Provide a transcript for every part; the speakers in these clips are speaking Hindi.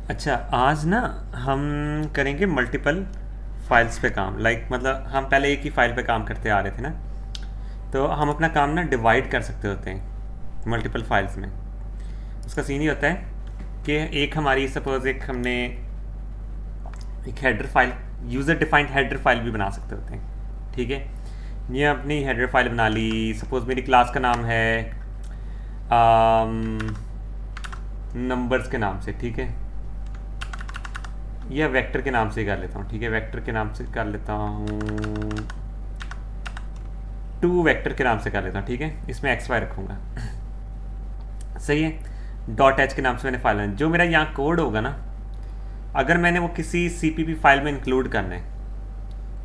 अच्छा, आज ना हम करेंगे मल्टीपल फाइल्स पे काम। मतलब हम पहले एक ही फाइल पे काम करते आ रहे थे ना, तो हम अपना काम ना डिवाइड कर सकते होते हैं मल्टीपल फाइल्स में। उसका सीन ये होता है कि एक हमारी सपोज एक हमने एक header file, user defined header file भी बना सकते होते हैं। ठीक है, ये अपनी हेडर फाइल बना ली। सपोज मेरी क्लास का नाम है नंबर्स के नाम से। ठीक है, या वेक्टर के नाम से कर लेता हूँ। ठीक है, वेक्टर के नाम से कर लेता हूँ, टू वेक्टर के नाम से कर लेता हूँ। ठीक है, इसमें एक्स वाई रखूँगा। सही है। डॉट एच के नाम से मैंने फाइल है। जो मेरा यहाँ कोड होगा ना, अगर मैंने वो किसी सीपीपी फाइल में इंक्लूड करना है,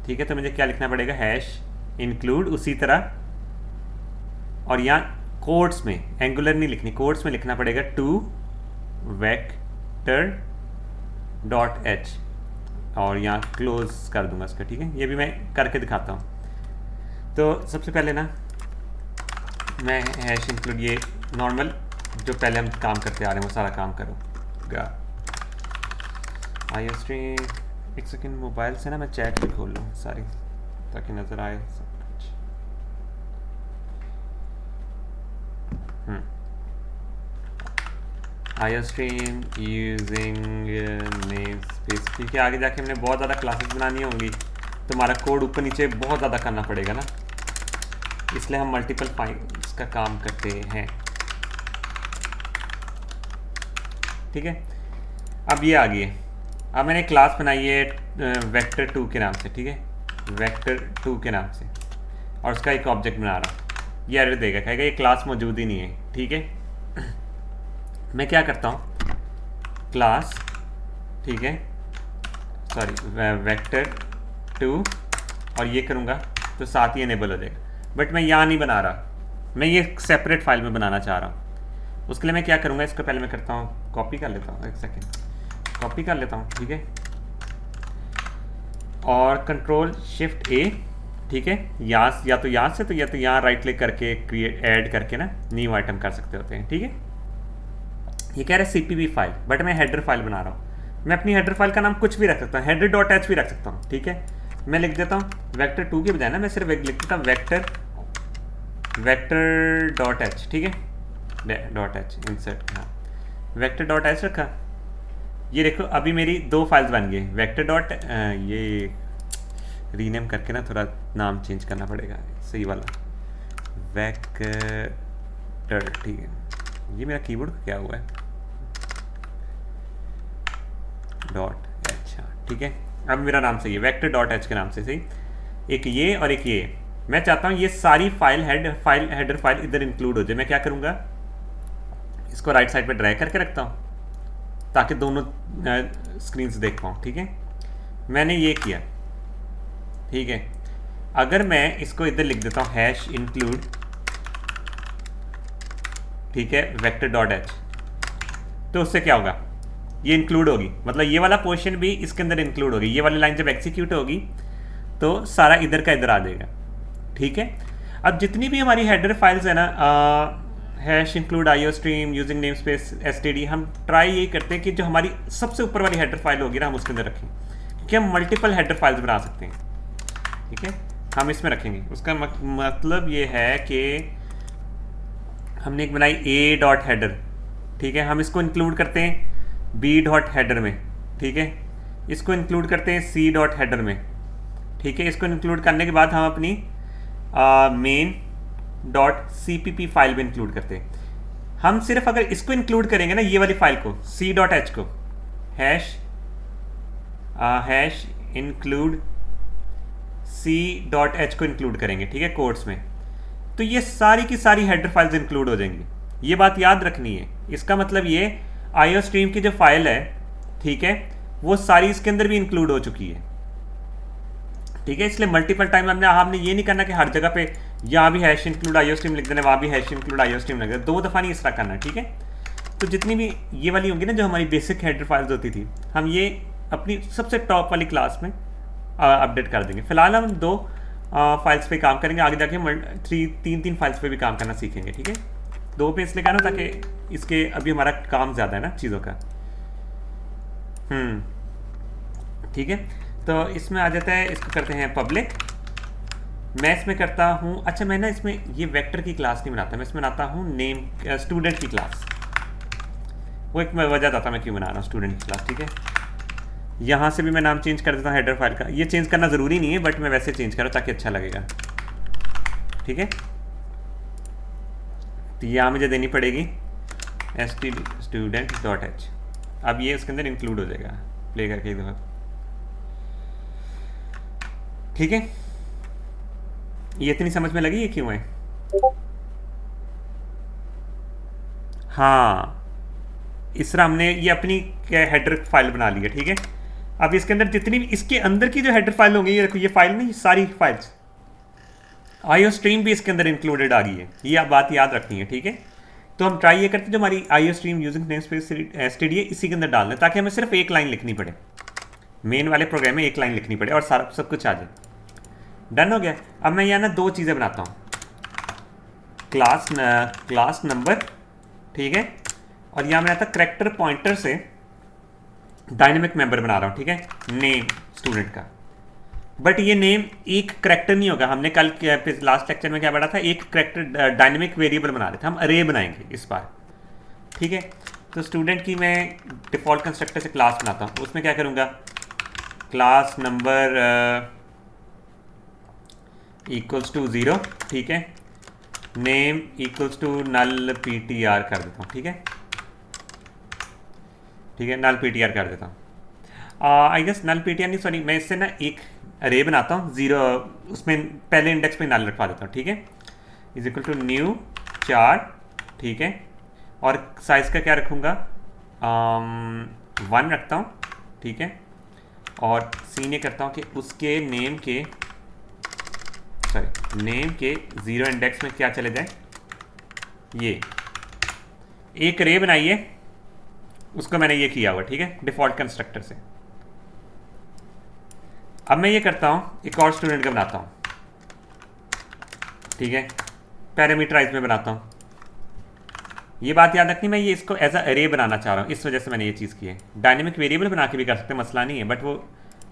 ठीक है, तो मुझे क्या लिखना पड़ेगा, हैश इंक्लूड। उसी तरह और यहाँ कोड्स में, एंगुलर नहीं लिखनी, कोड्स में लिखना पड़ेगा टू वेक्टर डॉट एच, और यहाँ क्लोज कर दूंगा इसका। ठीक है, ये भी मैं करके दिखाता हूँ। तो सबसे पहले ना मैं हैश इंक्लूड, ये नॉर्मल जो पहले हम काम करते आ रहे हैं वो सारा काम करूँगा। आई स्ट्रीम, एक सेकेंड, मोबाइल से ना मैं चैट भी खोल लूँ सारी, ताकि नज़र आए सब कुछ। I stream using name space. ठीक है, आगे जाके हमने बहुत ज़्यादा क्लासेस बनानी होंगी, तो हमारा कोड ऊपर नीचे बहुत ज़्यादा करना पड़ेगा ना, इसलिए हम मल्टीपल फाइल्स का काम करते हैं। ठीक है, अब ये आ गई है। अब मैंने क्लास बनाई है वेक्टर 2 के नाम से। ठीक है, वेक्टर 2 के नाम से, और उसका एक ऑब्जेक्ट बना रहा हूँ। ये एरर देगा, कहेगा ये क्लास मौजूद ही नहीं है। ठीक है, मैं क्या करता हूँ, क्लास, ठीक है, सॉरी वेक्टर 2, और ये करूँगा तो साथ ही इनेबल हो जाएगा। बट मैं यहाँ नहीं बना रहा, मैं ये सेपरेट फाइल में बनाना चाह रहा हूँ। उसके लिए मैं क्या करूँगा, इसको पहले मैं करता हूँ, कॉपी कर लेता हूँ, एक सेकेंड, कॉपी कर लेता हूँ। ठीक है, और कंट्रोल शिफ्ट ए। ठीक है, यहाँ या तो यहाँ से, तो या तो यहाँ राइट क्लिक करके क्रिएट ऐड करके ना न्यू आइटम कर सकते होते हैं। ठीक है, ये कह रहा है सीपीपी फाइल, बट मैं हेडर फाइल बना रहा हूँ। मैं अपनी हेडर फाइल का नाम कुछ भी रख सकता हूँ, हेडर डॉट एच भी रख सकता हूँ। ठीक है, मैं लिख देता हूँ वेक्टर 2 के बजाय ना, मैं सिर्फ लिख देता हूँ वेक्टर डॉट एच। ठीक है, डॉट एच इंसर्ट, हाँ, वेक्टर डॉट एच रखा। ये देखो अभी मेरी 2 फाइल्स बन गई, वेक्टर डॉट, ये रीनेम करके ना थोड़ा नाम चेंज करना पड़ेगा, सही वाला, वेक्टर। ठीक है, ये मेरा कीबोर्ड का क्या हुआ है, डॉट एच। हाँ ठीक है, अब मेरा नाम सही है, वेक्टर डॉट एच के नाम से सही, एक ये और एक ये। मैं चाहता हूँ ये सारी हेडर फाइल इधर इंक्लूड हो जाए। मैं क्या करूँगा, इसको राइट साइड पे ड्रैग करके रखता हूँ ताकि दोनों स्क्रीन से देख पाऊँ। ठीक है, मैंने ये किया। ठीक है, अगर मैं इसको इधर लिख देता हूँ हैश इंक्लूड, ठीक है, वेक्टर डॉट एच, तो उससे क्या होगा, ये इंक्लूड होगी, मतलब ये वाला पोर्शन भी इसके अंदर इंक्लूड होगी। ये वाली लाइन जब एग्जीक्यूट होगी तो सारा इधर का इधर आ जाएगा। ठीक है, अब जितनी भी हमारी हेडर फाइल्स है ना, hash include IO stream using name space STD, हम ट्राई यही करते हैं कि जो हमारी सबसे ऊपर वाली हेडर फाइल होगी ना, हम उसके अंदर रखें, क्योंकि हम मल्टीपल हेडर फाइल्स बना सकते हैं। ठीक है, हम इसमें रखेंगे। उसका मतलब ये है कि हमने एक बनाई ए डॉट हेडर। ठीक है, हम इसको इंक्लूड करते हैं बी डॉट हेडर में। ठीक है, इसको इंक्लूड करते हैं सी डॉट हेडर में। ठीक है, इसको इंक्लूड करने के बाद हम अपनी मेन डॉट सीपीपी फाइल में इंक्लूड करते हैं। हम सिर्फ अगर इसको इंक्लूड करेंगे ना, ये वाली फाइल को, सी डॉट एच को, hash include C dot H को इंक्लूड करेंगे, ठीक है, कोड्स में, तो ये सारी की सारी हेडर फाइल्स इंक्लूड हो जाएंगी। ये बात याद रखनी है। इसका मतलब ये आईओ स्ट्रीम की जो फाइल है, ठीक है, वो सारी इसके अंदर भी इंक्लूड हो चुकी है। ठीक है, इसलिए मल्टीपल टाइम हमने ये नहीं करना कि हर जगह पे यहाँ भी हैश इंक्लूड आईओ स्ट्रीम लिख देना, वहाँ भी हैश इंक्लूड आईओ स्ट्रीम लिख देना, 2 दफ़ा नहीं इस तरह करना। ठीक है, तो जितनी भी ये वाली होंगी ना, जो हमारी बेसिक हेडर फाइल्स होती थी, हम ये अपनी सबसे टॉप वाली क्लास में अपडेट कर देंगे। फिलहाल हम 2 फाइल्स पे काम करेंगे, आगे जाके 3 फाइल्स पे भी काम करना सीखेंगे। ठीक है, 2 पे इसलिए कहना ताकि इसके अभी हमारा काम ज़्यादा है ना चीज़ों का। ठीक है, तो इसमें आ जाता है, इसको करते हैं पब्लिक। मैं इसमें करता हूँ, अच्छा मैं ना इसमें ये वेक्टर की क्लास नहीं बनाता, मैं इसमें बनाता हूँ नेम स्टूडेंट की क्लास। वो एक मैं वजह बताता मैं क्यों बना रहा हूँ स्टूडेंट की क्लास। ठीक है, यहाँ से भी मैं नाम चेंज कर देता हूँ हेडर फाइल का। ये चेंज करना ज़रूरी नहीं है, बट मैं वैसे चेंज करूँ ताकि अच्छा लगेगा। ठीक है, तो यहाँ मुझे देनी पड़ेगी student.h। अब ये उसके अंदर इंक्लूड हो जाएगा। प्ले करके एक दफ़ा, ठीक है, ये इतनी समझ में लगी ये क्यों है? हाँ, इस तरह हमने ये अपनी हेडर फाइल बना ली है। ठीक है, अब इसके अंदर जितनी भी इसके अंदर की जो हेडर फाइल होंगी, ये देखो ये फाइल नहीं, ये सारी फाइल्स आईओ स्ट्रीम भी इसके अंदर इंक्लूडेड आ गई है। ये आप बात याद रखनी है। ठीक है, तो हम ट्राई ये करते हैं जो हमारी IO stream using namespace std है इसी के अंदर डालना है, ताकि हमें सिर्फ एक लाइन लिखनी पड़े, मेन वाले प्रोग्राम में एक लाइन लिखनी पड़े और सारा सब कुछ आ जाए। डन हो गया। अब मैं यहाँ ना दो चीज़ें बनाता हूँ, क्लास नंबर, ठीक है, और यहाँ मैं आता करेक्टर पॉइंटर से डायनेमिक मेंबर बना रहा हूँ। ठीक है, नेम स्टूडेंट का, बट ये नेम एक करेक्टर नहीं होगा। हमने कल लास्ट लेक्चर में क्या पढ़ा था, एक करेक्टर डायनेमिक वेरिएबल बना रहे थे, हम अरे बनाएंगे इस बार। ठीक है, तो स्टूडेंट की मैं डिफ़ॉल्ट कंस्ट्रक्टर से क्लास बनाता हूँ, उसमें क्या करूँगा, क्लास नंबर इक्वल्स टू 0, ठीक है, name equals to null ptr कर देता हूँ। ठीक है, ठीक है, नल ptr कर देता हूँ। आई गेस नल ptr नहीं, सॉरी, मैं इससे ना एक अरे बनाता हूँ 0, उसमें पहले इंडेक्स पे नल रखवा देता हूँ। ठीक है, इज इक्वल टू न्यू 4, ठीक है, और साइज़ का क्या रखूँगा, 1 रखता हूँ। ठीक है, और सीन ये करता हूँ कि उसके नेम के 0 इंडेक्स में क्या चले जाए, ये एक रे बनाई है, उसको मैंने ये किया हुआ। ठीक है, डिफ़ॉल्ट कंस्ट्रक्टर से। अब मैं ये करता हूँ, एक और स्टूडेंट का बनाता हूँ। ठीक है, पैरामीटराइज में बनाता हूँ। ये बात याद रखनी, मैं ये इसको एज अ अरे बनाना चाह रहा हूँ, इस वजह से मैंने ये चीज़ की है। डायनेमिक वेरिएबल बना के भी कर सकते हैं, मसला नहीं है, बट वो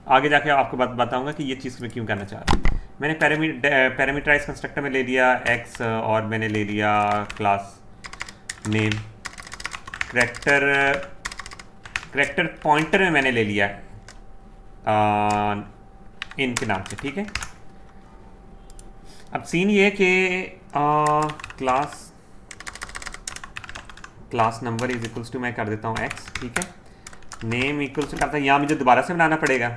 आगे जाके आपको बताऊंगा कि ये चीज़ मैं क्यों करना चाह रहा हूँ। मैंने पैरामीटराइज कंस्ट्रक्टर में ले लिया x, और मैंने ले लिया क्लास नेम। करेक्टर पॉइंटर में मैंने ले लिया इन के नाम से। ठीक है, अब सीन ये है कि class number is equals to मैं कर देता हूँ x, ठीक है, नेम इक्वल्स टू करता है, यहाँ मुझे दोबारा से बनाना पड़ेगा।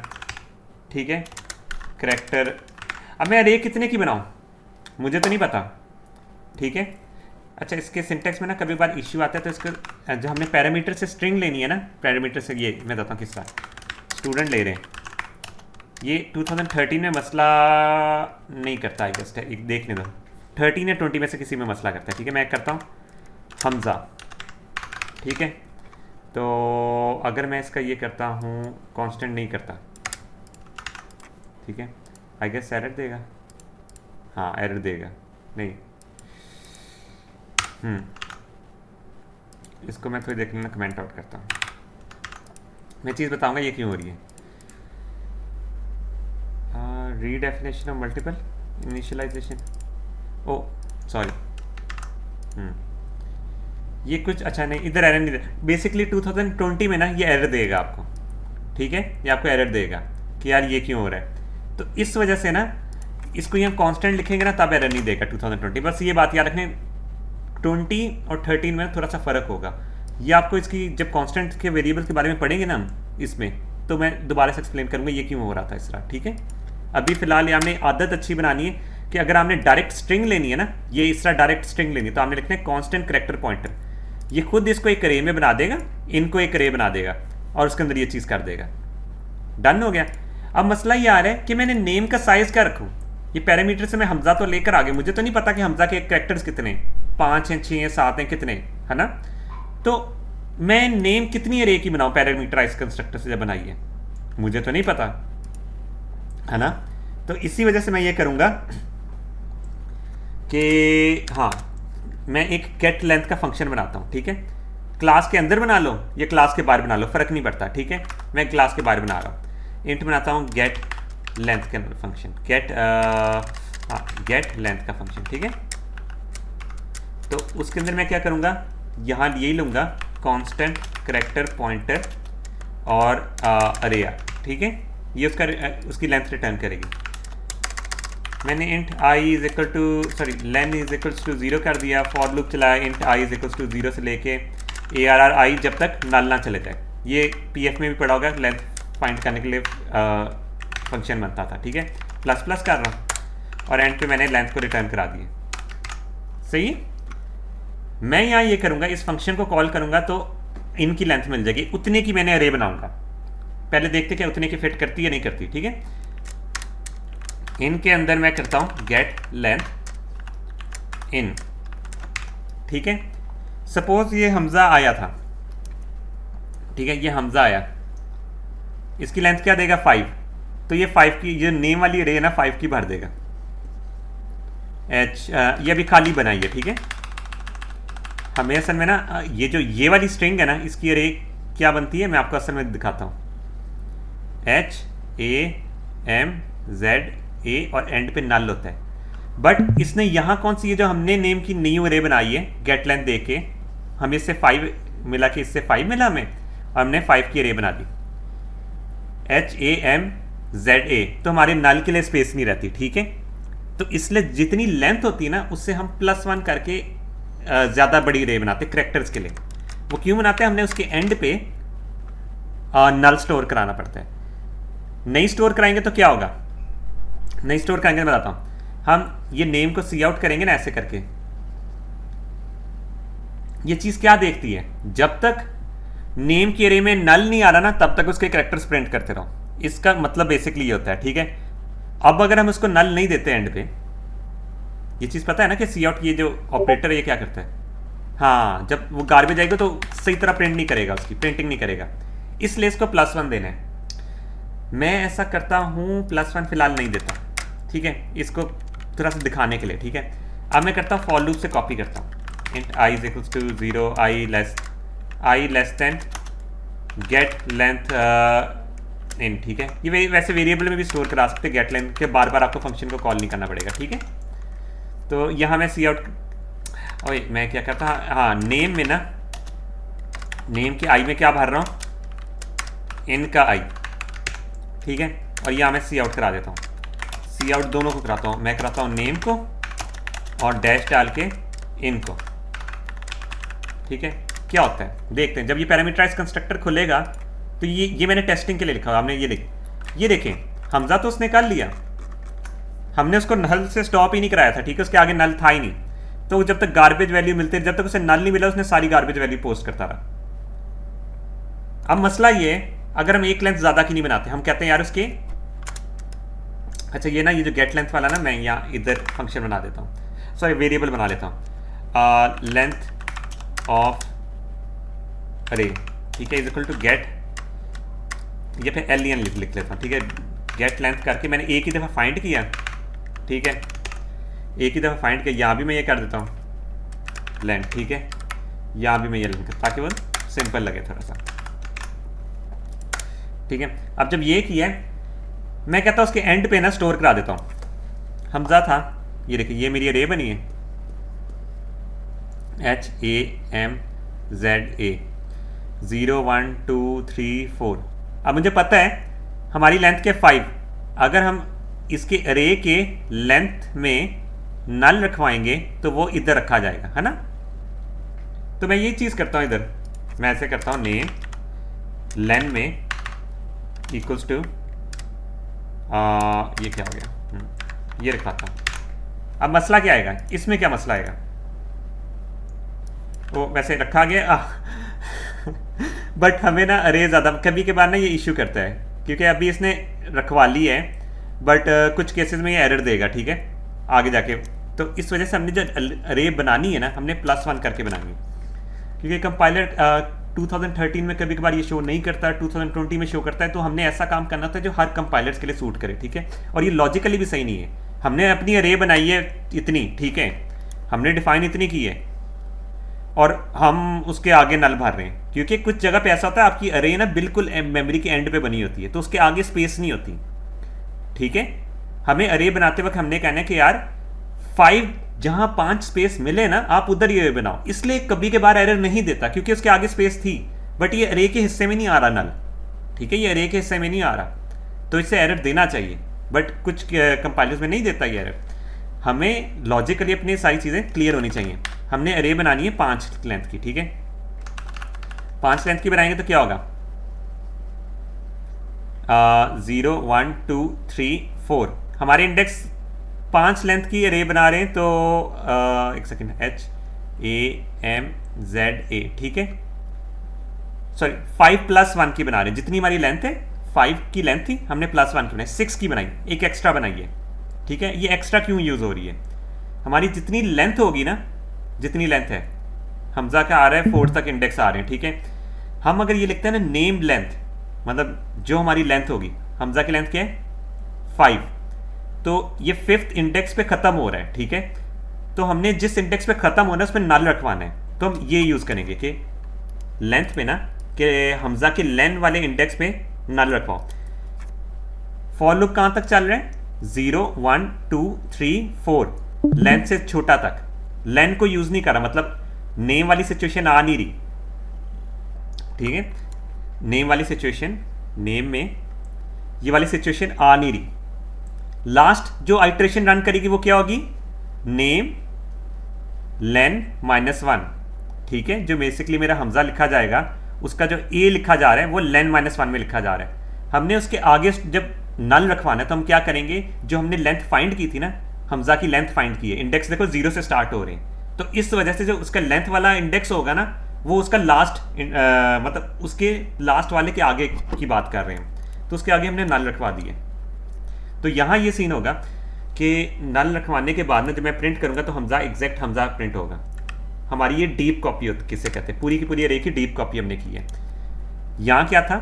ठीक है, करेक्टर, अब मैं अरे कितने की बनाऊँ मुझे तो नहीं पता। ठीक है, अच्छा, इसके सिंटेक्स में ना कभी बार इश्यू आता है, तो इसका जो हमने पैरामीटर से स्ट्रिंग लेनी है ना, पैरामीटर से, ये मैं बताता हूँ किस तरह स्टूडेंट ले रहे हैं, ये 2013 में मसला नहीं करता, आई गेस, देखने दो 13 या 20 में से किसी में मसला करता है। ठीक है, मैं करता हूँ हमज़ा। ठीक है, तो अगर मैं इसका ये करता हूँ कांस्टेंट नहीं करता, ठीक है, आई गेस एरर देगा, हाँ एरर देगा, नहीं, इसको मैं थोड़ी देख लेना, कमेंट आउट करता हूँ, मैं चीज़ बताऊँगा ये क्यों हो रही है। Redefinition of multiple initialization, oh sorry, ये कुछ अच्छा नहीं, इधर एरर नहीं, बेसिकली 2020 में ना ये एरर देगा आपको। ठीक है, ये आपको एरर देगा कि यार ये क्यों हो रहा है, तो इस वजह से ना इसको यहाँ कांस्टेंट लिखेंगे ना तब एरर नहीं देगा 2020। बस ये बात याद रखने, 20 और 13 में थोड़ा सा फ़र्क होगा। ये आपको इसकी जब कांस्टेंट के वेरिएबल के बारे में पढ़ेंगे ना हम इसमें, तो मैं दोबारा से एक्सप्लेन करूँगा ये क्यों हो रहा था इस तरह। ठीक है, अभी फ़िलहाल ये हमने आदत अच्छी बनानी है कि अगर आपने डायरेक्ट स्ट्रिंग लेनी है ना, ये इस तरह डायरेक्ट स्ट्रिंग लेनी है, तो आपने लिखना है कांस्टेंट करेक्टर पॉइंटर, ये खुद इसको एक अरे में बना देगा, इनको एक अरे बना देगा और उसके अंदर ये चीज़ कर देगा। डन हो गया। अब मसला ये आ रहा है कि मैंने नेम का साइज़ क्या रखूँ, ये पैरामीटर से मैं हमज़ा तो लेकर आ गया, मुझे तो नहीं पता कि हमज़ा के कैरेक्टर्स कितने, 5 हैं, 6 हैं, 7 हैं, कितने, है ना, तो मैं नेम कितनी अरे की बनाऊँ पैरामीटराइज कंस्ट्रक्टर से जब बनाई है, मुझे तो नहीं पता, है ना। तो इसी वजह से मैं ये करूँगा कि हाँ, मैं एक गेट लेंथ का फंक्शन बनाता हूँ। ठीक है, क्लास के अंदर बना लो या क्लास के बाहर बना लो, फ़र्क नहीं पड़ता, ठीक है। मैं क्लास के बाहर बना रहा हूँ। इंट बनाता हूँ गेट लेंथ के अंदर फंक्शन, गेट लेंथ का फंक्शन, ठीक है। तो उसके अंदर मैं क्या करूँगा, यहाँ यही लूँगा कांस्टेंट करैक्टर पॉइंटर और अरेया, ठीक है। ये उसकी लेंथ रिटर्न करेगी। मैंने int i is equal to len is equals to 0 कर दिया। फॉर लूप चलाया int i is equals to 0 से लेके ARR जब तक नल ना चले जाए। ये PF में भी पड़ा होगा, लेंथ फाइंड करने के लिए फंक्शन बनता था, ठीक है। प्लस प्लस कर रहा हूँ और एंड पे मैंने लेंथ को रिटर्न करा दिए। सही है। मैं यहाँ ये करूँगा, इस फंक्शन को कॉल करूँगा तो इनकी लेंथ मिल जाएगी। उतने की मैंने अरे बनाऊँगा, पहले देखते क्या उतने की फिट करती है या नहीं करती, ठीक है। इनके अंदर मैं करता हूँ गेट लेंथ इन, ठीक है। सपोज ये हमजा आया था, ठीक है, ये हमजा आया, इसकी लेंथ क्या देगा 5, तो ये 5 की, ये नेम वाली अरे है ना 5 की भर देगा। ये अभी खाली बनाई है, ठीक है। हमें असल में ना ये ये वाली स्ट्रिंग है ना, इसकी अरे क्या बनती है मैं आपको असल में दिखाता हूँ। HAMZA और एंड पे नल होता है, बट इसने यहाँ कौन सी, ये जो हमने नेम की न्यू अरे बनाई है गेट लेंथ दे के, हमें इससे 5 मिला कि इससे 5 मिला हमें, और हमने 5 की अरे बना दी HAMZA, तो हमारे नल के लिए स्पेस नहीं रहती, ठीक है। तो इसलिए जितनी लेंथ होती है ना उससे हम +1 करके ज़्यादा बड़ी अरे बनाते करैक्टर्स के लिए। वो क्यों बनाते हैं, हमने उसके एंड पे नल स्टोर कराना पड़ता है। नहीं स्टोर कराएंगे तो क्या होगा, नहीं स्टोर कराएंगे मैं बताता हूँ। हम ये नेम को सी आउट करेंगे ना ऐसे करके, ये चीज़ क्या देखती है, जब तक नेम के अरे में नल नहीं आ रहा ना तब तक उसके करैक्टर्स प्रिंट करते रहो। इसका मतलब बेसिकली ये होता है, ठीक है। अब अगर हम उसको नल नहीं देते एंड पे, ये चीज़ पता है ना कि सी आउट, ये जो ऑपरेटर है ये क्या करता है, हाँ, जब वो गार्बेज आएगा तो सही तरह प्रिंट नहीं करेगा, उसकी प्रिंटिंग नहीं करेगा, इसलिए इसको +1 देना है। मैं ऐसा करता हूँ, +1 फिलहाल नहीं देता, ठीक है, इसको थोड़ा सा दिखाने के लिए, ठीक है। अब मैं करता हूँ फॉर लूप से कॉपी करता हूँ, int i is equals to 0, i less than get length in, ठीक है। ये वैसे वेरिएबल में भी स्टोर करा सकते हैं गेट लेंथ के, बार बार आपको फंक्शन को कॉल नहीं करना पड़ेगा, ठीक है। तो यहाँ मैं सी आउट, ओए मैं क्या करता, हाँ, नेम में ना, नेम के आई में क्या भर रहा हूँ, इन का आई, ठीक है। और यहाँ मैं सी आउट करा देता हूँ, सी आउट दोनों को कराता हूँ, मैं कराता हूँ नेम को और डैश डाल के इन को, ठीक है। क्या होता है देखते हैं, जब ये पैरामीटराइज कंस्ट्रक्टर खुलेगा तो ये मैंने टेस्टिंग के लिए लिखा हुआ, हमने ये देखें, हमजा तो उसने कर लिया, हमने उसको नल से स्टॉप ही नहीं कराया था, ठीक है, उसके आगे नल था ही नहीं, तो जब तक गार्बेज वैल्यू मिलती, जब तक उसे नल नहीं मिला उसने सारी गार्बेज वैल्यू पोस्ट करता रहा। अब मसला ये है, अगर हम एक लेंथ ज़्यादा की नहीं बनाते, हम कहते हैं यार उसके, अच्छा ये ना, ये जो गेट लेंथ वाला ना, मैं यहाँ इधर फंक्शन बना देता हूँ, सॉरी वेरिएबल बना लेता हूँ, लेंथ ऑफ अरे, ठीक है, इज इक्वल टू गेट, ये फिर LEN लिख लेता हूँ, ठीक है। गेट लेंथ करके मैंने एक ही दफ़ा फाइंड किया, ठीक है, एक ही दफ़ा फाइंड किया, यहाँ भी मैं ये कर देता हूँ लेंथ, ठीक है, यहाँ भी मैं ये लिख, ताकि वो सिंपल लगे थोड़ा सा, ठीक है। अब जब ये किया मैं कहता हूँ उसके एंड पे ना स्टोर करा देता हूँ, हमजा था, ये देखिए ये मेरी अरे बनी है HAMZA 0 1 2 3 4। अब मुझे पता है हमारी लेंथ के 5, अगर हम इसके अरे के लेंथ में नल रखवाएंगे तो वो इधर रखा जाएगा, है ना। तो मैं ये चीज़ करता हूँ, इधर मैं ऐसे करता हूँ, नेम लेन में इक्वल्स टू, ये क्या हो गया, ये रखवाता हूँ। अब मसला क्या आएगा इसमें, क्या मसला आएगा, वो वैसे रखा गया बट हमें ना अरे ज़्यादा कभी के बाद ना ये इशू करता है, क्योंकि अभी इसने रखवा ली है, बट कुछ केसेस में ये एरर देगा, ठीक है, आगे जाके। तो इस वजह से हमने जो अरे बनानी है ना, हमने +1 करके बनानी है, क्योंकि कंपाइलर 2013 में कभी कभार ये शो नहीं करता, 2020 में शो करता है। तो हमने ऐसा काम करना था जो हर कंपाइलर्स के लिए सूट करे, ठीक है। और ये लॉजिकली भी सही नहीं है, हमने अपनी अरे बनाई है इतनी, ठीक है, हमने डिफाइन इतनी की है, और हम उसके आगे नल भर रहे हैं, क्योंकि कुछ जगह पे ऐसा होता है आपकी अरे ना बिल्कुल मेमोरी के एंड पे बनी होती है, तो उसके आगे स्पेस नहीं होती। ठीक है, हमें अरे बनाते वक्त हमने कहना है कि यार 5 जहां 5 स्पेस मिले ना आप उधर ये बनाओ, इसलिए कभी के बार एरर नहीं देता क्योंकि उसके आगे स्पेस थी, बट ये अरे के हिस्से में नहीं आ रहा नल। ठीक है, ये अरे के हिस्से में नहीं आ रहा, तो इससे एरर देना चाहिए, बट कुछ कंपाइलर्स में नहीं देता ये एरर। हमें लॉजिकली अपनी सारी चीज़ें क्लियर होनी चाहिए। हमने अरे बनानी है 5 लेंथ की। ठीक है, 5 लेंथ की बनाएंगे तो क्या होगा, 0 1 2 3 4 हमारे इंडेक्स 5 लेंथ की अरे बना रहे हैं, तो एक सेकेंड, HAMZA। ठीक है, सॉरी 5 + 1 की बना रहे हैं, जितनी हमारी लेंथ है 5 की लेंथ थी, हमने +1 की बनाई, 6 की बनाई, एक एक्स्ट्रा बनाई है। ठीक है, ये एक्स्ट्रा क्यों यूज़ हो रही है, हमारी जितनी लेंथ होगी ना, जितनी लेंथ है, हमजा का आ रहा है 4 तक इंडेक्स आ रहे हैं। ठीक है, हम अगर ये लिखते हैं ना नेम लेंथ, मतलब जो हमारी लेंथ होगी, हमजा की लेंथ क्या है 5, तो ये 5th इंडेक्स पे ख़त्म हो रहा है। ठीक है, तो हमने जिस इंडेक्स पे ख़त्म होना है उस पर नल रखवाना है, तो हम ये यूज़ करेंगे कि लेंथ पे ना, कि हमजा के लेन वाले इंडेक्स पे नल रखवाओ। फॉर लूप कहाँ तक चल रहा है, 0 1 2 3 4 लेंथ से छोटा तक, लेन को यूज़ नहीं कर रहा, मतलब नेम वाली सिचुएशन आ नहीं रही। ठीक है, नेम वाली सिचुएशन, नेम में ये वाली सिचुएशन आ नहीं रही। लास्ट जो आइटरेशन रन करेगी वो क्या होगी, नेम लेन -1। ठीक है, जो बेसिकली मेरा हमजा लिखा जाएगा, उसका जो ए लिखा जा रहा है वो लेन -1 में लिखा जा रहा है। हमने उसके आगे जब नल रखवाना है तो हम क्या करेंगे, जो हमने लेंथ फाइंड की थी ना, हमजा की लेंथ फाइंड की है, इंडेक्स देखो 0 से स्टार्ट हो रहे हैं, तो इस वजह से जो उसका लेंथ वाला इंडेक्स होगा ना, वो उसका लास्ट मतलब उसके लास्ट वाले के आगे की बात कर रहे हैं, तो उसके आगे हमने नल रखवा दिए। तो यहाँ ये सीन होगा कि नल रखवाने के बाद में जब मैं प्रिंट करूँगा तो हमजा एग्जैक्ट हमजा प्रिंट होगा। हमारी ये डीप कॉपी किसे कहते हैं, पूरी की पूरी अरे की डीप कॉपी हमने की है। यहाँ क्या था,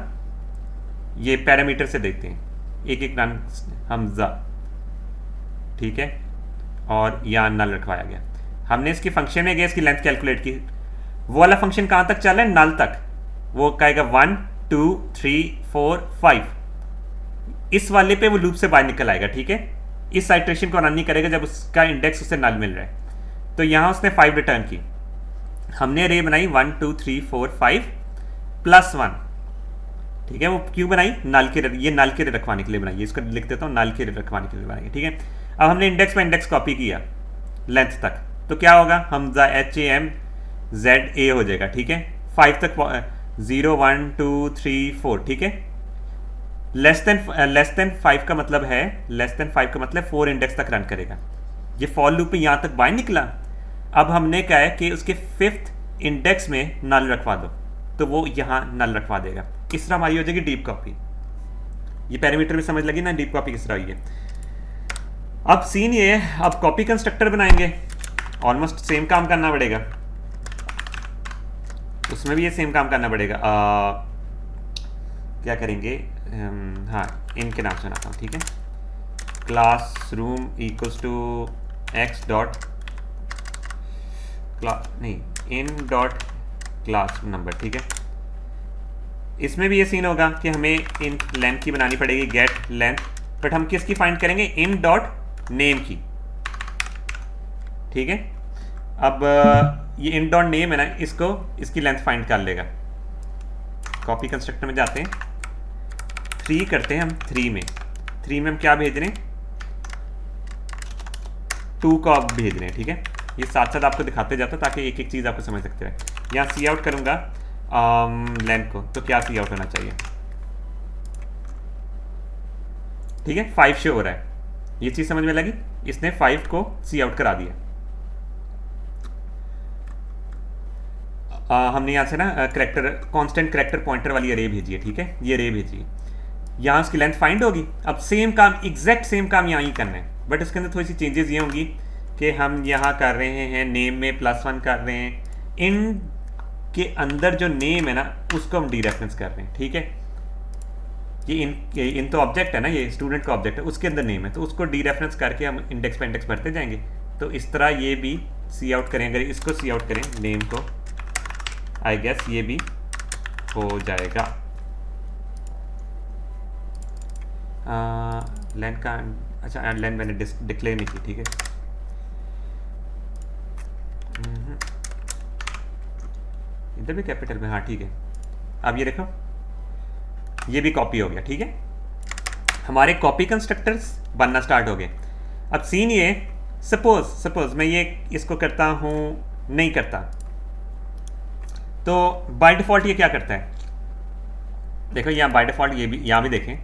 ये पैरामीटर से देखते हैं, एक एक रन हमजा। ठीक है, और यहाँ नल रखवाया गया, हमने इसकी फंक्शन में गया, इसकी लेंथ कैलकुलेट की, वो वाला फंक्शन कहाँ तक चल रहा है, नल तक, वो कहेगा 1 2 3 4 5, इस वाले पे वो लूप से बाहर निकल आएगा। ठीक है, इस आइटरेशन को रन नहीं करेगा जब उसका इंडेक्स उसे नल मिल रहा है। तो यहाँ उसने 5 रिटर्न की, हमने रे बनाई 1 2 3 4 5 +1। ठीक है, वो क्यों बनाई, नल के, ये नल के रखवाने के लिए बनाई, इसको लिख देता हूँ, नल के रखवाने के लिए बनाई। ठीक है, अब हमने इंडेक्स में इंडेक्स कॉपी किया लेंथ तक, तो क्या होगा, हमजा HAMZA हो जाएगा। ठीक है, 5 तक 0 1 2 3 4। ठीक है, लेस देन 5 का मतलब है, लेस देन 5 का मतलब 4 इंडेक्स तक रन करेगा। ये फॉर लूप पे यहाँ तक बाहर निकला। अब हमने कहा है कि उसके 5th इंडेक्स में नल रखवा दो, तो वो यहाँ नल रखवा देगा। इस तरह हमारी हो जाएगी डीप कॉपी। ये पैरामीटर भी समझ लगी ना, डीप कॉपी किस तरह हुई है। अब सीन ये है, अब कॉपी कंस्ट्रक्टर बनाएंगे, ऑलमोस्ट सेम काम करना पड़ेगा, उसमें भी ये सेम काम करना पड़ेगा। क्या करेंगे, हाँ इनके नाम से बनाता हूँ। ठीक है, classroom equals to x dot नहीं इन डॉट क्लास नंबर। ठीक है, इसमें भी ये सीन होगा कि हमें इन लेंथ की बनानी पड़ेगी, गेट लेंथ, बट हम किसकी फाइंड करेंगे, इन डॉट नेम की। ठीक है, अब ये इन डॉट नेम है ना, इसको इसकी लेंथ फाइंड कर लेगा। कॉपी कंस्ट्रक्टर में जाते हैं, 3 करते हैं हम, 3 में हम क्या भेज रहे हैं, 2 को आप भेज रहे हैं। ठीक है, ये साथ साथ आपको दिखाते जाता ताकि एक एक चीज़ आपको समझ सकते रहे। यहाँ सी आउट करूँगा लेंथ को, तो क्या सी आउट होना चाहिए, ठीक है 5 शो हो रहा है, ये चीज़ समझ में लगी, इसने 5 को सी आउट करा दिया। हमने यहाँ से ना करेक्टर कांस्टेंट करेक्टर पॉइंटर वाली अरे भेजी है। ठीक है, ये अरे भेजी है, यहाँ उसकी लेंथ फाइंड होगी। अब सेम काम, एग्जैक्ट सेम काम यहाँ ही करना है, बट इसके अंदर थोड़ी सी चेंजेस ये होंगी कि हम यहाँ कर रहे हैं नेम में +1 कर रहे हैं, इन के अंदर जो नेम है ना उसको हम डी रेफरेंस कर रहे हैं। ठीक है, ये इन तो ऑब्जेक्ट है ना, ये स्टूडेंट का ऑब्जेक्ट है, उसके अंदर नेम है, तो उसको डी रेफरेंस करके हम इंडेक्स पे इंडेक्स भरते जाएंगे। तो इस तरह ये भी सी आउट करें, अगर इसको सी आउट करें नेम को, आई गेस ये भी हो जाएगा। लेन का, अच्छा लेन मैंने डिक्लेयर नहीं की, ठीक है। इधर भी कैपिटल में, हाँ ठीक है। अब ये देखो, ये भी कॉपी हो गया, ठीक है। हमारे कॉपी कंस्ट्रक्टर्स बनना स्टार्ट हो गए। अब सीन ये, सपोज मैं ये इसको करता हूँ, नहीं करता, तो बाय डिफ़ॉल्ट ये क्या करता है, देखो यहाँ बाय डिफ़ॉल्ट ये भी, यहाँ भी देखें,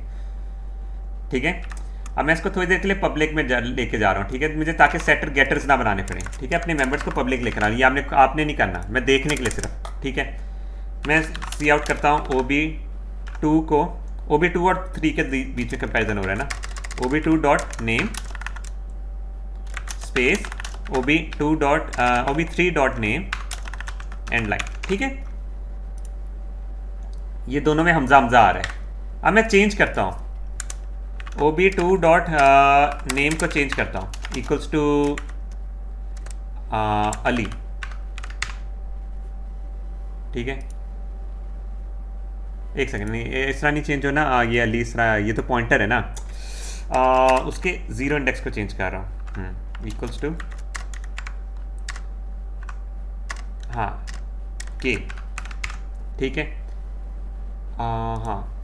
ठीक है। अब मैं इसको थोड़ी देर के लिए पब्लिक में लेके जा रहा हूँ, ठीक है, मुझे ताकि सेटर गेटर्स ना बनाने पड़े, ठीक है। अपने मेंबर्स को पब्लिक लेकर आना, ये आपने नहीं करना, मैं देखने के लिए सिर्फ, ठीक है। मैं सी आउट करता हूँ OB2 को, OB2 और 3 के बीच में कंपेरिजन हो रहा है ना, OB2 dot name space OB3 dot name and line, ठीक है। ये दोनों में हमजा आ रहा है। अब मैं चेंज करता हूँ, OB2 डॉट नेम को चेंज करता हूँ इक्वल्स टू अली, ठीक है। एक सेकंड, नहीं इस तरह नहीं चेंज हो ना, ये अली इस तरह, ये तो पॉइंटर है ना, उसके 0 इंडेक्स को चेंज कर रहा हूँ, इक्वल्स टू हाँ के, ठीक है। हाँ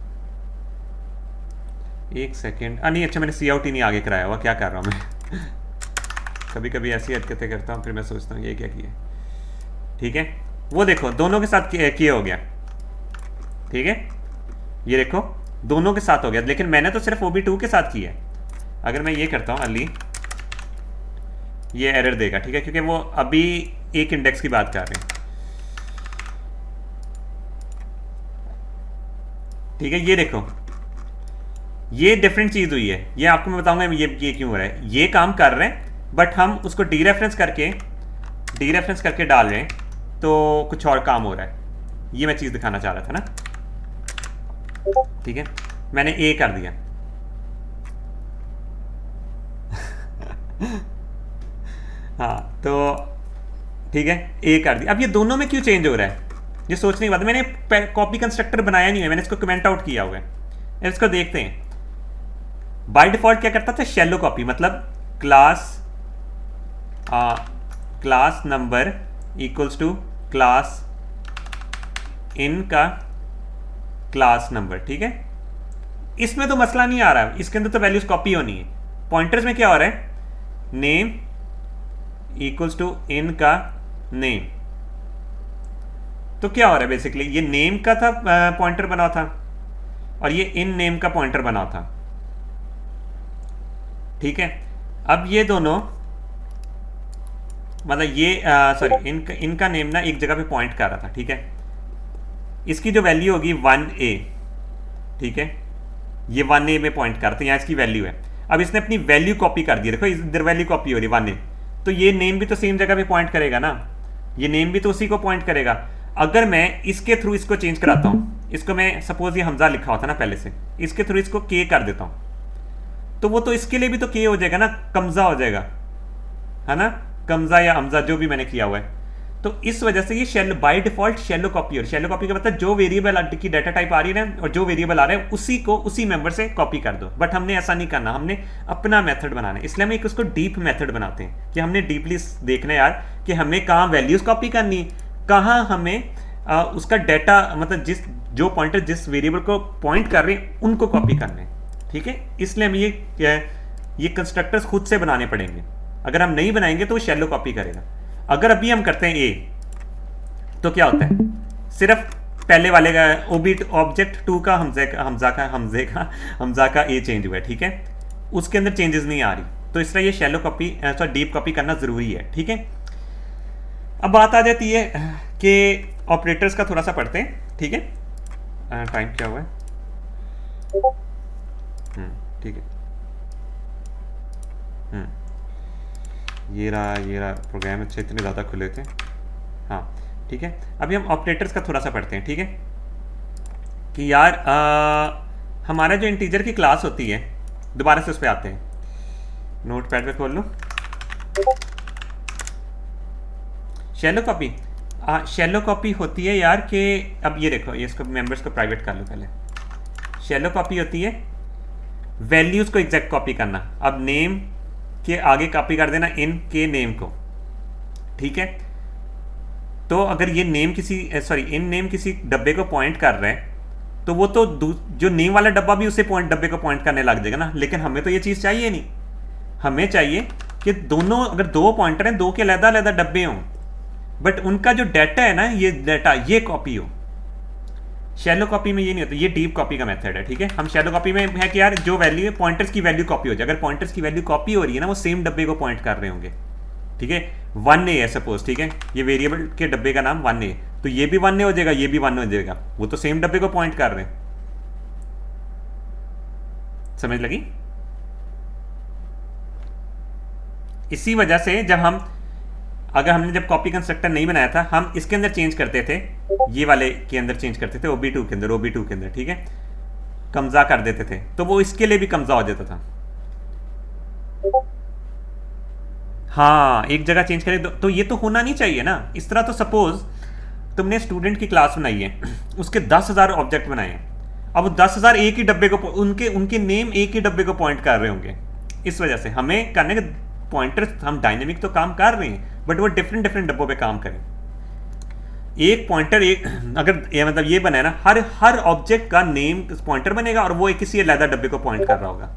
एक सेकेंड, नहीं अच्छा मैंने सी आउट ही नहीं आगे कराया हुआ, क्या कर रहा हूँ मैं कभी कभी ऐसी हरकतें करता हूँ, फिर मैं सोचता हूँ ये क्या किया, ठीक है। वो देखो दोनों के साथ किए हो गया, ठीक है। ये देखो दोनों के साथ हो गया, लेकिन मैंने तो सिर्फ OB2 के साथ किया है। अगर मैं ये करता हूँ अली, ये एरर देगा, ठीक है, क्योंकि वो अभी एक इंडेक्स की बात कर रहे हैं, ठीक है। ये देखो ये डिफरेंट चीज़ हुई है, ये आपको मैं बताऊंगा ये क्यों हो रहा है। ये काम कर रहे हैं बट हम उसको डीरेफरेंस करके डाल रहे हैं, तो कुछ और काम हो रहा है। ये मैं चीज़ दिखाना चाह रहा था ना, ठीक है। मैंने ए कर दिया हाँ तो ठीक है, ए कर दिया। अब ये दोनों में क्यों चेंज हो रहा है, ये सोचने की बात है। मैंने कॉपी कंस्ट्रक्टर बनाया नहीं है, मैंने इसको कमेंट आउट किया हुआ है। इसको देखते हैं, बाय डिफॉल्ट क्या करता था, शैलो कॉपी, मतलब class number equals to class in का क्लास नंबर, ठीक है। इसमें तो मसला नहीं आ रहा है, इसके अंदर तो वैल्यूज कॉपी होनी है। पॉइंटर्स में क्या हो रहा है, नेम इक्वल्स टू इन का नेम, तो क्या हो रहा है बेसिकली, ये नेम का था पॉइंटर बना था और ये इन नेम का पॉइंटर बना था, ठीक है। अब ये दोनों मतलब ये सॉरी इनका नेम ना एक जगह पे पॉइंट कर रहा था, ठीक है। इसकी जो वैल्यू होगी 1A, ठीक है, ये 1A में पॉइंट कर रहा था, यहाँ इसकी वैल्यू है। अब इसने अपनी वैल्यू कॉपी कर दी, देखो इधर वैल्यू कॉपी हो रही 1A, तो ये नेम भी तो सेम जगह पे पॉइंट करेगा ना, ये नेम भी तो उसी को पॉइंट करेगा। अगर मैं इसके थ्रू इसको चेंज कराता हूँ, इसको मैं सपोज ये हमजा लिखा होता ना पहले से, इसके थ्रू इसको के कर देता हूँ, तो वो तो इसके लिए भी तो के हो जाएगा ना, कमजा हो जाएगा, है ना, कमजा या हमजा जो भी मैंने किया हुआ है। तो इस वजह से ये shell by default shallow copy, और शेलो कॉपी का मतलब जो वेरिएबल की डाटा टाइप आ रही है ना और जो वेरिएबल आ रहा है उसी को उसी मेंबर से कॉपी कर दो। बट हमने ऐसा नहीं करना, हमने अपना मेथड बनाना है, इसलिए हम एक उसको डीप मेथड बनाते हैं कि हमने डीपली देखना है यार कि हमें कहाँ वैल्यूज कॉपी करनी, कहाँ हमें उसका डाटा मतलब जो पॉइंटर जिस वेरिएबल को पॉइंट कर रहे हैं उनको कॉपी करना है, ठीक है। इसलिए हम ये कंस्ट्रक्टर्स खुद से बनाने पड़ेंगे, अगर हम नहीं बनाएंगे तो वो शेलो कॉपी करेगा। अगर अभी हम करते हैं ए, तो क्या होता है, सिर्फ पहले वाले का ऑब्जेक्ट 2 का हमजा का ए चेंज हुआ है, ठीक है, उसके अंदर चेंजेस नहीं आ रही, तो इस तरह ये शेलो कॉपी डीप कॉपी करना जरूरी है, ठीक है। अब बात आ जाती है कि ऑपरेटर्स का थोड़ा सा पढ़ते हैं, ठीक है। टाइम क्या हुआ है, ठीक है। ये रहा प्रोग्राम, अच्छे इतने ज़्यादा खुले थे, हाँ ठीक है। अभी हम ऑपरेटर्स का थोड़ा सा पढ़ते हैं, ठीक है, कि यार हमारा जो इंटीजर की क्लास होती है, दोबारा से उस पर आते हैं, नोटपैड पे खोल लो, शैलो कॉपी। शैलो कॉपी होती है यार कि अब ये देखो, ये इसको मेंबर्स को प्राइवेट कर लो पहले। शैलो कॉपी होती है वैल्यूज़ को एग्जैक्ट कॉपी करना। अब नेम के आगे कॉपी कर देना इन के नेम को, ठीक है। तो अगर ये नेम किसी इन नेम किसी डब्बे को पॉइंट कर रहे हैं तो वो तो जो नेम वाला डब्बा भी उसे डब्बे को पॉइंट करने लग जाएगा ना। लेकिन हमें तो ये चीज़ चाहिए नहीं, हमें चाहिए कि दोनों, अगर दो पॉइंटर हैं, दो के अलग अलग डब्बे हों, बट उनका जो डाटा है ना, ये डाटा ये कॉपी हो। शैलो कॉपी में ये नहीं होता, ये डीप कॉपी का मेथड है, ठीक है। हम शैलो कॉपी में है कि यार जो वैल्यू है पॉइंटर्स की वैल्यू कॉपी हो जाए। अगर पॉइंटर्स की वैल्यू कॉपी हो रही है ना, वो सेम डब्बे को पॉइंट कर रहे होंगे, ठीक है। 1A है सपोज, ठीक है, ये वेरिएबल के डब्बे का नाम 1A, तो ये भी 1A हो जाएगा, ये भी 1A हो जाएगा, वो तो सेम डब्बे को पॉइंट कर रहे हैं। समझ लगी? इसी वजह से अगर हमने जब कॉपी कंस्ट्रक्टर नहीं बनाया था, हम इसके अंदर चेंज करते थे, ये वाले के अंदर चेंज करते थे, OB2 के अंदर, ठीक है, कमजा कर देते थे, तो वो इसके लिए भी कमजा हो जाता था। हाँ, एक जगह चेंज करें तो ये तो होना नहीं चाहिए ना। इस तरह तो सपोज तुमने स्टूडेंट की क्लास बनाई है, उसके 10,000 ऑब्जेक्ट बनाए हैं, अब 10,000 एक ही डब्बे को, उनके नेम एक ही डब्बे को पॉइंट कर रहे होंगे। इस वजह से हमें करने के पॉइंटर, हम डायनेमिक तो काम कर रहे हैं, बट वो डिफरेंट डब्बों पे काम करें। एक पॉइंटर, एक अगर मतलब ये बना है ना, हर ऑब्जेक्ट का नेम पॉइंटर बनेगा और वो एक किसी अलग डब्बे को पॉइंट कर रहा होगा।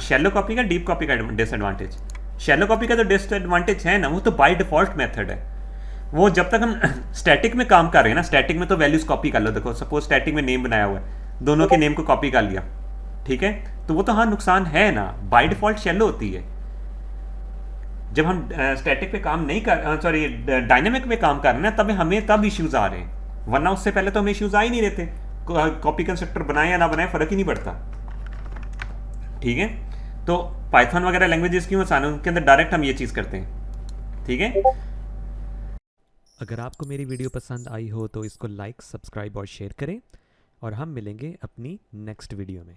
शैलो कॉपी का डीप कॉपी का डिसएडवांटेज, शैलो कॉपी का जो डिसएडवांटेज है ना, वो तो बाय डिफॉल्ट मेथड है। वो जब तक हम स्टैटिक में काम कर रहे हैं ना, स्टैटिक में तो वैल्यूज कॉपी कर लो। देखो सपोज स्टैटिक में नेम बनाया हुआ है, दोनों के नेम को कॉपी कर लिया, ठीक है, तो वो तो हाँ नुकसान है ना, बाय डिफॉल्ट शैलो होती है। जब हम स्टैटिक पे काम नहीं कर, सॉरी डायनेमिक पे काम कर रहे हैं ना, तब इश्यूज आ रहे हैं, वरना उससे पहले तो हमें इश्यूज आ ही नहीं रहते। कॉपी कंस्ट्रक्टर बनाए या ना बनाए फर्क ही नहीं पड़ता, ठीक है। तो पाइथन वगैरह लैंग्वेजेस क्यों आसान है, उनके अंदर डायरेक्ट हम ये चीज़ करते हैं, ठीक है। अगर आपको मेरी वीडियो पसंद आई हो तो इसको लाइक, सब्सक्राइब और शेयर करें, और हम मिलेंगे अपनी नेक्स्ट वीडियो में।